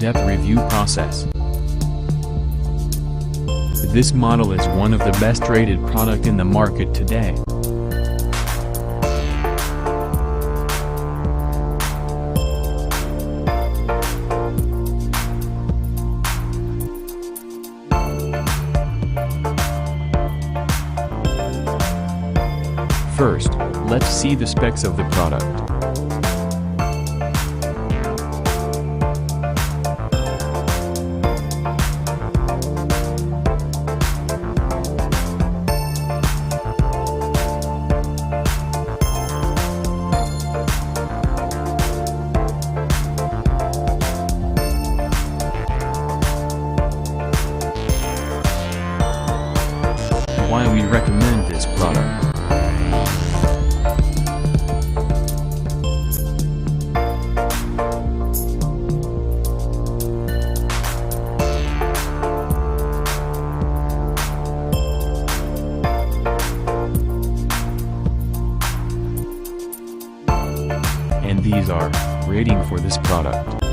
in-depth review process. This model is one of the best rated product in the market today. First, let's see the specs of the product. Why we recommend this product. And these are rating for this product.